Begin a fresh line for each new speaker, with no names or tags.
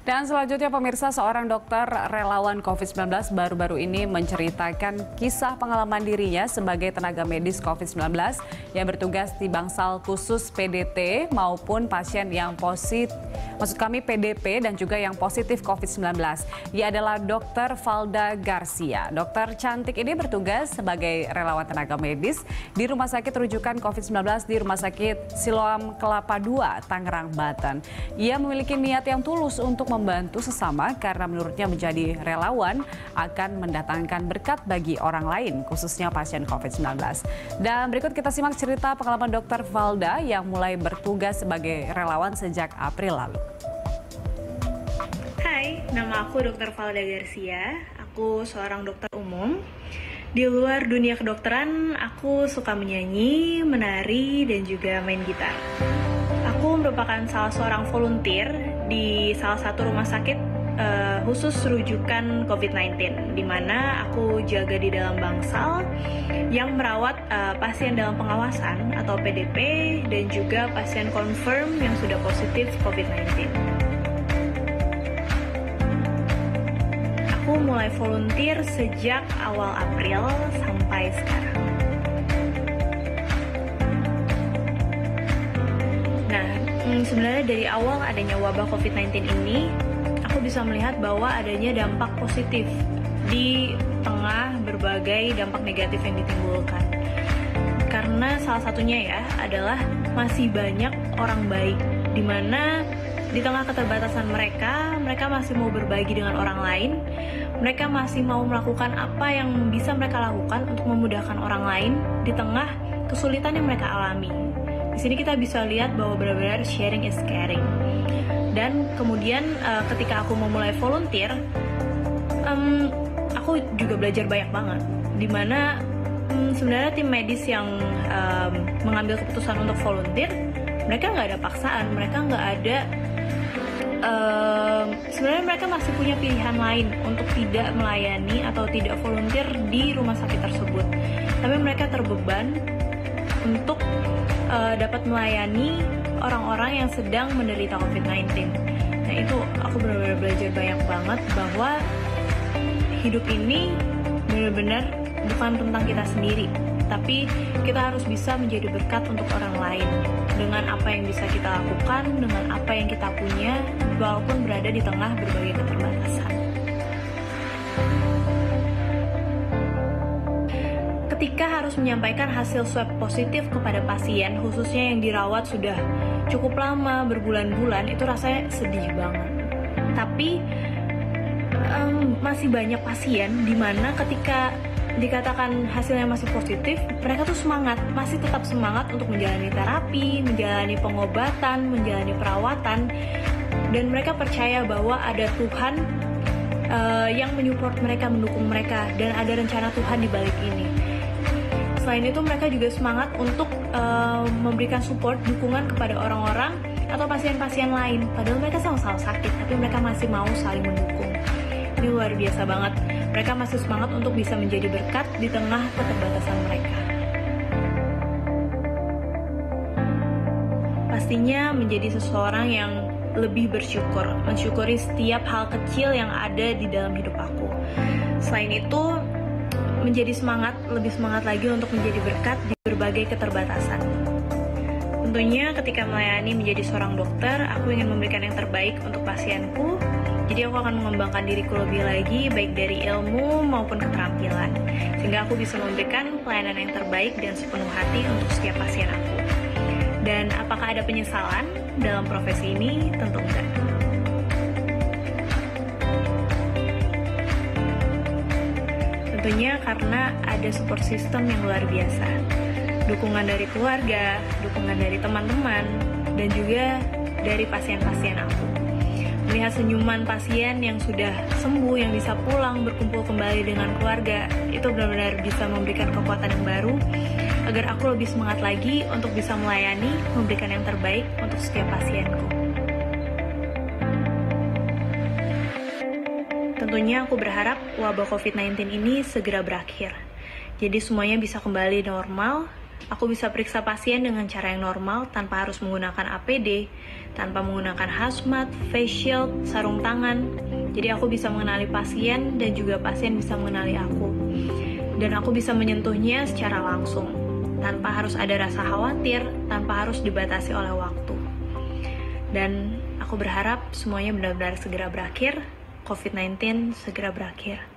Dan selanjutnya pemirsa, seorang dokter relawan COVID-19 baru-baru ini menceritakan kisah pengalaman dirinya sebagai tenaga medis COVID-19 yang bertugas di bangsal khusus PDT maupun pasien yang positif, maksud kami PDP dan juga yang positif COVID-19. Ia adalah Dr. Valda Garcia. Dokter cantik ini bertugas sebagai relawan tenaga medis di Rumah Sakit Rujukan COVID-19 di Rumah Sakit Siloam Kelapa II, Tangerang, Banten. Ia memiliki niat yang tulus untuk membantu sesama karena menurutnya menjadi relawan akan mendatangkan berkat bagi orang lain, khususnya pasien COVID-19. Dan berikut kita simak cerita pengalaman Dr. Valda yang mulai bertugas sebagai relawan sejak April lalu.
Hai, nama aku Dr. Valda Garcia. Aku seorang dokter umum. Di luar dunia kedokteran, aku suka menyanyi, menari, dan juga main gitar. Aku merupakan salah seorang volunteer di salah satu rumah sakit khusus rujukan COVID-19, di mana aku jaga di dalam bangsal yang merawat pasien dalam pengawasan atau PDP dan juga pasien confirm yang sudah positif COVID-19. Aku mulai volunteer sejak awal April sampai sekarang. Nah, sebenarnya dari awal adanya wabah COVID-19 ini, aku bisa melihat bahwa adanya dampak positif di tengah berbagai dampak negatif yang ditimbulkan. Karena salah satunya ya adalah masih banyak orang baik, di mana di tengah keterbatasan mereka masih mau berbagi dengan orang lain, mereka masih mau melakukan apa yang bisa mereka lakukan untuk memudahkan orang lain di tengah kesulitan yang mereka alami. Di sini kita bisa lihat bahwa benar-benar sharing is caring. Dan kemudian ketika aku memulai volunteer, aku juga belajar banyak banget. Dimana sebenarnya tim medis yang mengambil keputusan untuk volunteer, mereka nggak ada paksaan, mereka nggak ada. Sebenarnya mereka masih punya pilihan lain untuk tidak melayani atau tidak volunteer di rumah sakit tersebut. Tapi mereka terbeban untuk dapat melayani orang-orang yang sedang menderita COVID-19. Nah itu aku benar-benar belajar banyak banget bahwa hidup ini benar-benar bukan tentang kita sendiri, tapi kita harus bisa menjadi berkat untuk orang lain dengan apa yang bisa kita lakukan, dengan apa yang kita punya, walaupun berada di tengah berbagai keterbatasan. Ketika harus menyampaikan hasil swab positif kepada pasien, khususnya yang dirawat sudah cukup lama, berbulan-bulan, itu rasanya sedih banget. Tapi masih banyak pasien di mana ketika dikatakan hasilnya masih positif, mereka tuh semangat, masih tetap semangat untuk menjalani terapi, menjalani pengobatan, menjalani perawatan, dan mereka percaya bahwa ada Tuhan yang menyupport mereka, mendukung mereka, dan ada rencana Tuhan di balik ini. Selain itu, mereka juga semangat untuk memberikan support, dukungan kepada orang-orang atau pasien-pasien lain. Padahal mereka sama-sama sakit, tapi mereka masih mau saling mendukung. Ini luar biasa banget. Mereka masih semangat untuk bisa menjadi berkat di tengah keterbatasan mereka. Pastinya menjadi seseorang yang lebih bersyukur, mensyukuri setiap hal kecil yang ada di dalam hidup aku. Selain itu, menjadi semangat, lebih semangat lagi untuk menjadi berkat di berbagai keterbatasan. Tentunya ketika melayani menjadi seorang dokter, aku ingin memberikan yang terbaik untuk pasienku. Jadi aku akan mengembangkan diriku lebih lagi, baik dari ilmu maupun keterampilan, sehingga aku bisa memberikan pelayanan yang terbaik dan sepenuh hati untuk setiap pasien aku. Dan apakah ada penyesalan dalam profesi ini? Tentu enggak. Tentunya karena ada support system yang luar biasa. Dukungan dari keluarga, dukungan dari teman-teman, dan juga dari pasien-pasien aku. Melihat senyuman pasien yang sudah sembuh, yang bisa pulang, berkumpul kembali dengan keluarga, itu benar-benar bisa memberikan kekuatan yang baru, agar aku lebih semangat lagi untuk bisa melayani, memberikan yang terbaik untuk setiap pasienku. Tentunya aku berharap wabah COVID-19 ini segera berakhir. Jadi semuanya bisa kembali normal, Aku bisa periksa pasien dengan cara yang normal tanpa harus menggunakan APD, tanpa menggunakan hazmat, face shield, sarung tangan. Jadi aku bisa mengenali pasien dan juga pasien bisa mengenali aku. Dan aku bisa menyentuhnya secara langsung, tanpa harus ada rasa khawatir, tanpa harus dibatasi oleh waktu. Dan aku berharap semuanya benar-benar segera berakhir, COVID-19 segera berakhir.